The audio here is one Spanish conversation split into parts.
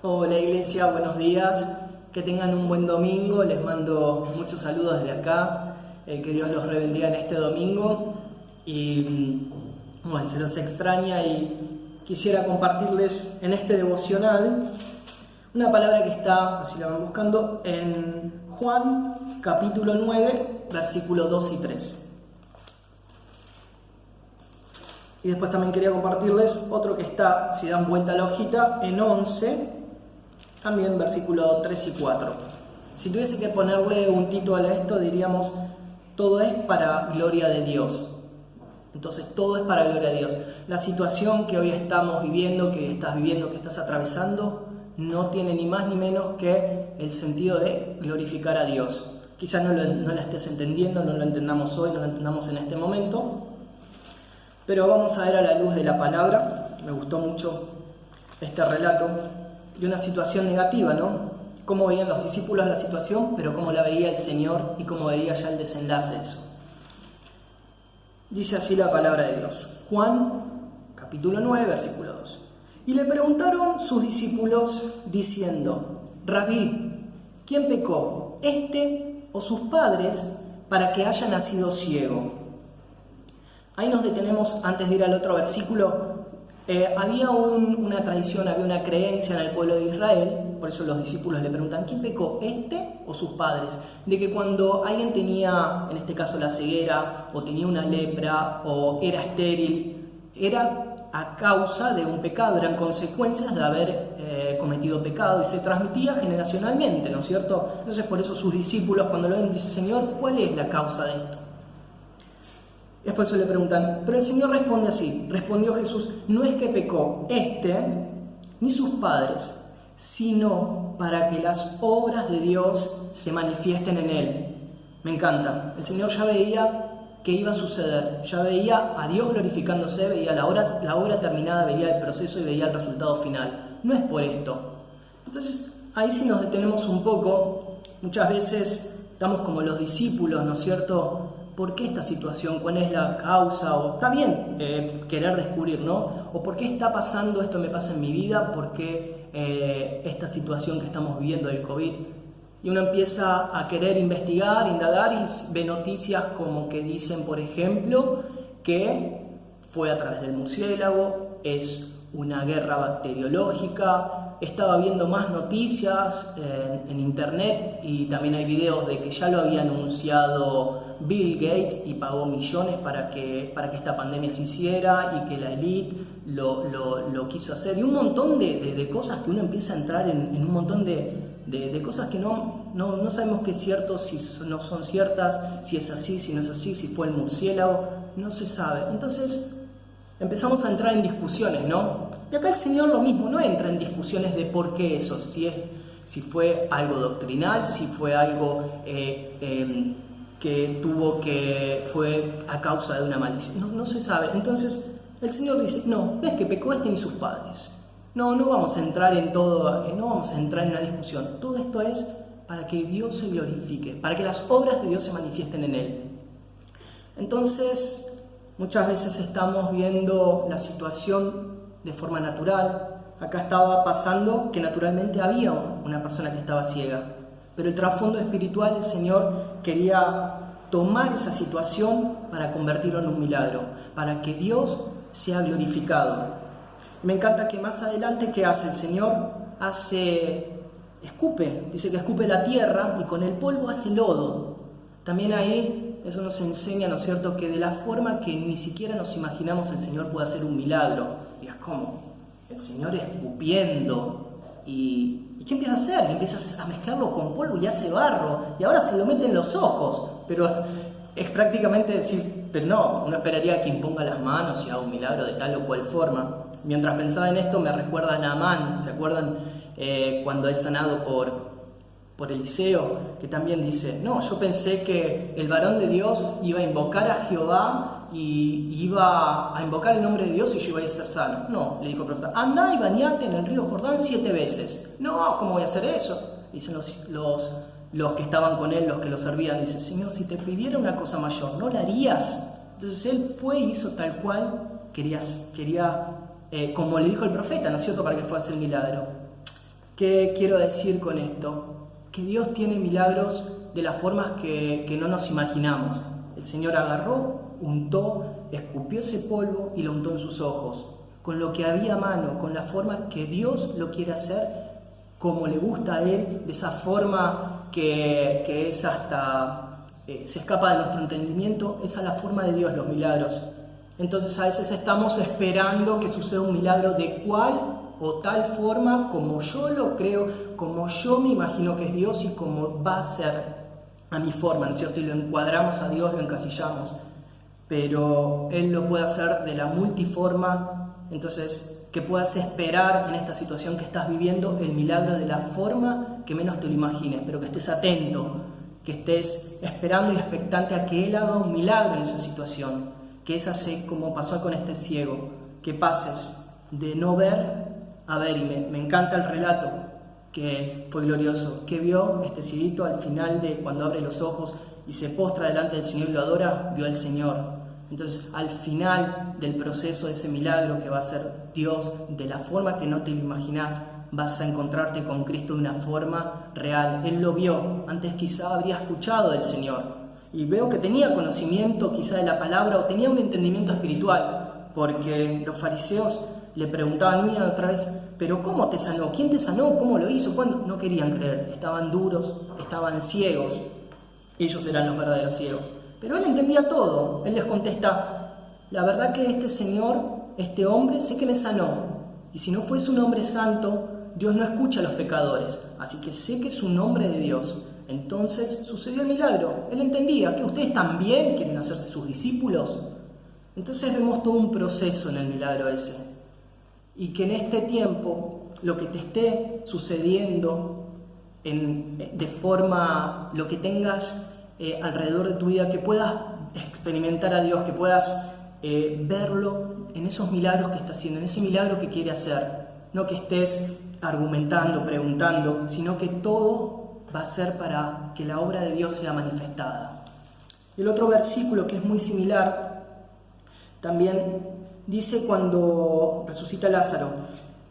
Hola Iglesia, buenos días, que tengan un buen domingo, les mando muchos saludos desde acá, que Dios los bendiga en este domingo y bueno, se los extraña y quisiera compartirles en este devocional una palabra que está, así la van buscando, en Juan capítulo 9, versículos 2 y 3. Y después también quería compartirles otro que está, si dan vuelta a la hojita, en 11, también versículos 3 y 4. Si tuviese que ponerle un título a esto, diríamos, todo es para gloria de Dios. Entonces, todo es para gloria de Dios. La situación que hoy estamos viviendo, que estás viviendo, que estás atravesando, no tiene ni más ni menos que el sentido de glorificar a Dios. Quizás no la estés entendiendo, no lo entendamos hoy, no lo entendamos en este momento, pero vamos a ver a la luz de la palabra. Me gustó mucho este relato de una situación negativa, ¿no? Cómo veían los discípulos la situación, pero cómo la veía el Señor y cómo veía ya el desenlace de eso. Dice así la palabra de Dios. Juan, capítulo 9, versículo 2. Y le preguntaron sus discípulos diciendo: Rabí, ¿quién pecó, este o sus padres, para que haya nacido ciego? Ahí nos detenemos antes de ir al otro versículo. Había una tradición, había una creencia en el pueblo de Israel, por eso los discípulos le preguntan: ¿quién pecó, este o sus padres? De que cuando alguien tenía, en este caso la ceguera, o tenía una lepra, o era estéril, era a causa de un pecado, eran consecuencias de haber cometido pecado, y se transmitía generacionalmente, ¿no es cierto? Entonces por eso sus discípulos cuando lo ven dicen: Señor, ¿cuál es la causa de esto? Después se le preguntan, pero el Señor responde así, respondió Jesús: no es que pecó este ni sus padres, sino para que las obras de Dios se manifiesten en él. Me encanta, el Señor ya veía que iba a suceder, ya veía a Dios glorificándose, veía la obra terminada, veía el proceso y veía el resultado final. No es por esto. Entonces ahí sí nos detenemos un poco. Muchas veces estamos como los discípulos, ¿no es cierto? ¿Por qué esta situación? ¿Cuál es la causa? O está bien querer descubrir, ¿no? ¿O por qué está pasando esto, me pasa en mi vida? ¿Por qué esta situación que estamos viviendo del COVID? Y uno empieza a querer investigar, indagar y ve noticias como que dicen, por ejemplo, que fue a través del murciélago, es una guerra bacteriológica. Estaba viendo más noticias en internet y también hay videos de que ya lo había anunciado Bill Gates y pagó millones para que esta pandemia se hiciera y que la élite lo quiso hacer. Y un montón de cosas que uno empieza a entrar en un montón de cosas que no sabemos qué es cierto, si no son ciertas, si es así, si no es así, si fue el murciélago, no se sabe. Entonces empezamos a entrar en discusiones, ¿no? Y acá el Señor lo mismo, no entra en discusiones de por qué eso, si fue algo doctrinal, si fue algo fue a causa de una maldición, no se sabe. Entonces el Señor dice, no es que pecó este ni sus padres. No vamos a entrar en todo, no vamos a entrar en una discusión. Todo esto es para que Dios se glorifique, para que las obras de Dios se manifiesten en Él. Entonces, muchas veces estamos viendo la situación de forma natural. Acá estaba pasando que naturalmente había una persona que estaba ciega, pero el trasfondo espiritual, el Señor quería tomar esa situación para convertirlo en un milagro, para que Dios sea glorificado. Me encanta que más adelante, ¿qué hace el Señor? Escupe, dice que escupe la tierra y con el polvo hace lodo. También ahí eso nos enseña, ¿no es cierto?, que de la forma que ni siquiera nos imaginamos el Señor puede hacer un milagro. Digas, ¿cómo? El Señor escupiendo. ¿Y qué empieza a hacer? Empieza a mezclarlo con polvo y hace barro. Y ahora se lo mete en los ojos. Pero es prácticamente decir, pero no, uno esperaría que imponga las manos y haga un milagro de tal o cual forma. Mientras pensaba en esto me recuerda a Naamán, ¿se acuerdan? Cuando es sanado por Eliseo, que también dice, no, yo pensé que el varón de Dios iba a invocar a Jehová y iba a invocar el nombre de Dios y yo iba a ser sano. No, le dijo el profeta, anda y bañate en el río Jordán 7 veces. No, ¿cómo voy a hacer eso? Dicen los que estaban con él, los que lo servían, dice, Señor, si te pidiera una cosa mayor, ¿no la harías? Entonces él fue y hizo tal cual quería como le dijo el profeta, ¿no es cierto?, para que fuese el milagro. ¿Qué quiero decir con esto? Que Dios tiene milagros de las formas que no nos imaginamos. El Señor agarró, untó, escupió ese polvo y lo untó en sus ojos, con lo que había a mano, con la forma que Dios lo quiere hacer, como le gusta a Él, de esa forma que es hasta, se escapa de nuestro entendimiento. Esa es la forma de Dios, los milagros. Entonces a veces estamos esperando que suceda un milagro de cual o tal forma, como yo lo creo, como yo me imagino que es Dios y como va a ser a mi forma, ¿no es cierto? Y lo encuadramos a Dios, lo encasillamos. Pero Él lo puede hacer de la multiforma. Entonces, que puedas esperar en esta situación que estás viviendo el milagro de la forma que menos te lo imagines, pero que estés atento, que estés esperando y expectante a que Él haga un milagro en esa situación, que es así como pasó con este ciego, que pases de no ver a ver. Y me encanta el relato, que fue glorioso, que vio este cieguito al final de cuando abre los ojos y se postra delante del Señor y lo adora, vio al Señor. Entonces, al final del proceso de ese milagro que va a ser Dios, de la forma que no te lo imaginás, vas a encontrarte con Cristo de una forma real. Él lo vio, antes quizá habría escuchado del Señor. Y veo que tenía conocimiento quizá de la palabra o tenía un entendimiento espiritual, porque los fariseos le preguntaban una y otra vez, ¿pero cómo te sanó? ¿Quién te sanó? ¿Cómo lo hizo? ¿Cuándo? No querían creer, estaban duros, estaban ciegos. Ellos eran los verdaderos ciegos. Pero Él entendía todo. Él les contesta, la verdad que este Señor, este hombre, sé que me sanó. Y si no fuese un hombre santo, Dios no escucha a los pecadores. Así que sé que es un hombre de Dios. Entonces sucedió el milagro. Él entendía que ustedes también quieren hacerse sus discípulos. Entonces vemos todo un proceso en el milagro ese. Y que en este tiempo, lo que te esté sucediendo de forma, lo que tengas alrededor de tu vida, que puedas experimentar a Dios, que puedas verlo en esos milagros que está haciendo, en ese milagro que quiere hacer. No que estés argumentando, preguntando, sino que todo va a ser para que la obra de Dios sea manifestada. El otro versículo que es muy similar, también dice cuando resucita Lázaro,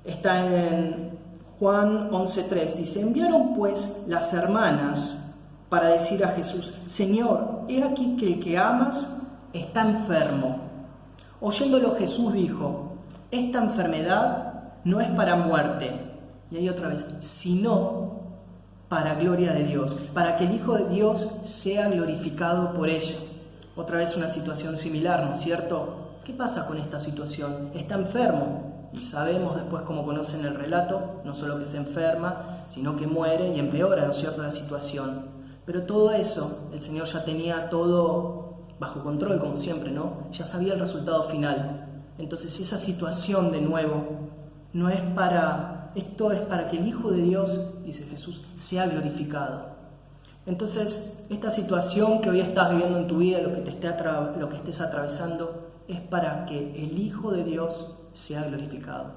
está en Juan 11:3, dice, enviaron pues las hermanas para decir a Jesús, Señor, he aquí que el que amas está enfermo. Oyéndolo Jesús dijo, esta enfermedad no es para muerte, y ahí otra vez, sino para gloria de Dios, para que el Hijo de Dios sea glorificado por ella. Otra vez una situación similar, ¿no es cierto? ¿Qué pasa con esta situación? Está enfermo, y sabemos después, como conocen el relato, no solo que se enferma, sino que muere y empeora, ¿no es cierto?, la situación. Pero todo eso, el Señor ya tenía todo bajo control, como siempre, ¿no? Ya sabía el resultado final. Entonces esa situación, de nuevo, no es para... Esto es para que el Hijo de Dios, dice Jesús, sea glorificado. Entonces, esta situación que hoy estás viviendo en tu vida, lo que estés atravesando, es para que el Hijo de Dios sea glorificado.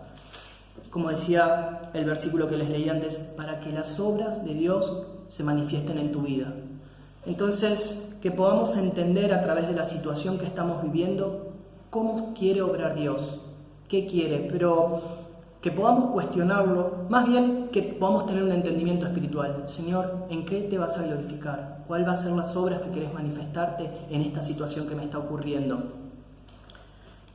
Como decía el versículo que les leí antes, para que las obras de Dios se manifiesten en tu vida. Entonces, que podamos entender a través de la situación que estamos viviendo cómo quiere obrar Dios, qué quiere, pero que podamos cuestionarlo, más bien que podamos tener un entendimiento espiritual. Señor, ¿en qué te vas a glorificar? ¿Cuál va a ser las obras que querés manifestarte en esta situación que me está ocurriendo?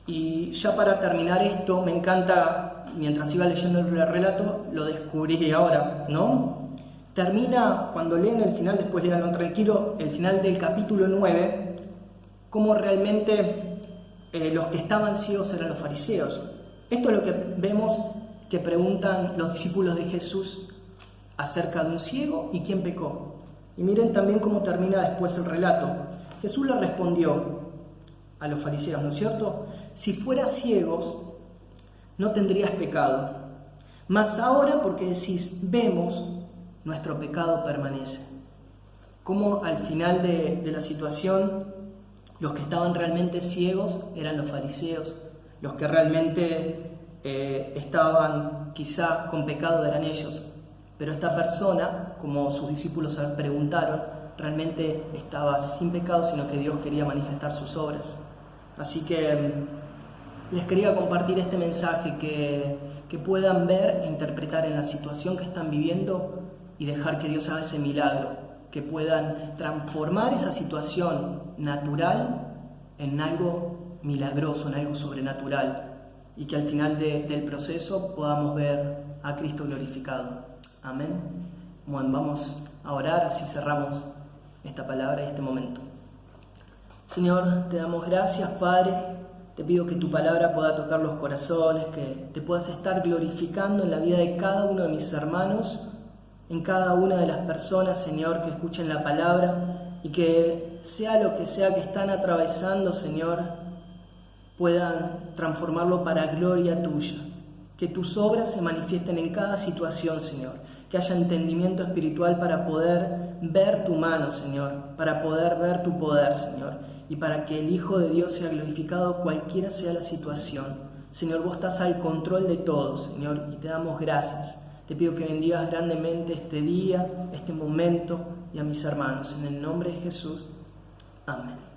Y ya para terminar esto, me encanta, mientras iba leyendo el relato, lo descubrí ahora, ¿no? Termina, cuando leen el final, después léanlo tranquilo, el final del capítulo 9, cómo realmente los que estaban ciegos eran los fariseos. Esto es lo que vemos que preguntan los discípulos de Jesús acerca de un ciego y quién pecó. Y miren también cómo termina después el relato. Jesús le respondió a los fariseos, ¿no es cierto? Si fueras ciegos, no tendrías pecado. Mas ahora, porque decís, vemos, nuestro pecado permanece. Como al final de la situación, los que estaban realmente ciegos eran los fariseos, los que realmente estaban quizá con pecado eran ellos, pero esta persona, como sus discípulos preguntaron, realmente estaba sin pecado, sino que Dios quería manifestar sus obras. Así que Les quería compartir este mensaje que puedan ver e interpretar en la situación que están viviendo y dejar que Dios haga ese milagro, que puedan transformar esa situación natural en algo milagroso, en algo sobrenatural, y que al final del proceso podamos ver a Cristo glorificado. Amén. Bueno, vamos a orar, así cerramos esta palabra y este momento. Señor, te damos gracias, Padre. Te pido que tu palabra pueda tocar los corazones, que te puedas estar glorificando en la vida de cada uno de mis hermanos, en cada una de las personas, Señor, que escuchen la palabra, y que sea lo que sea que están atravesando, Señor, puedan transformarlo para gloria tuya. Que tus obras se manifiesten en cada situación, Señor. Que haya entendimiento espiritual para poder ver tu mano, Señor, para poder ver tu poder, Señor, y para que el Hijo de Dios sea glorificado cualquiera sea la situación. Señor, vos estás al control de todo, Señor, y te damos gracias. Te pido que bendigas grandemente este día, este momento y a mis hermanos. En el nombre de Jesús. Amén.